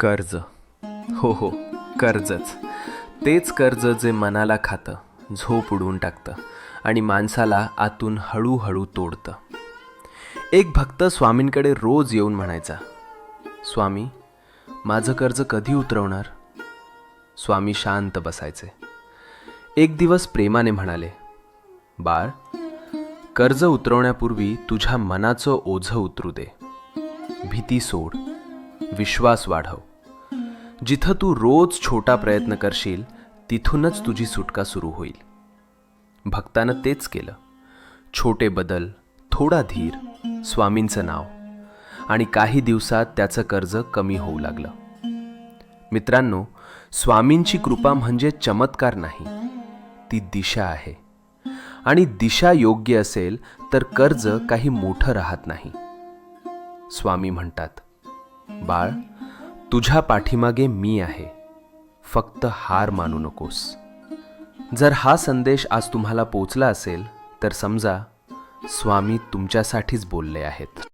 कर्ज. हो, कर्जच. तेच कर्ज जे मनाला खातं, झोप उडवून टाकतं आणि माणसाला आतून हळूहळू तोडतं. एक भक्त स्वामींकडे रोज येऊन म्हणायचा, स्वामी, माझं कर्ज कधी उतरवणार? स्वामी शांत बसायचे. एक दिवस प्रेमाने म्हणाले, बाळ, कर्ज उतरवण्यापूर्वी तुझ्या मनाचं ओझं उतरू दे. भीती सोड, विश्वास वाढव. जिथं तू रोज छोटा प्रयत्न करशील तिथूनच तुझी सुटका सुरू होईल. भक्तानं तेच केलं. छोटे बदल, थोडा धीर, स्वामींचं नाव, आणि काही दिवसात त्याचं कर्ज कमी होऊ लागलं. मित्रांनो, स्वामींची कृपा म्हणजे चमत्कार नाही, ती दिशा आहे. आणि दिशा योग्य असेल तर कर्ज काही मोठं राहत नाही. स्वामी म्हणतात, बाळ, तुझ्या पाठीमागे मी आहे, फक्त हार मानू नकोस. जर हा संदेश आज तुम्हाला पोचला असेल तर समजा स्वामी तुमच्यासाठीच बोलले आहेत.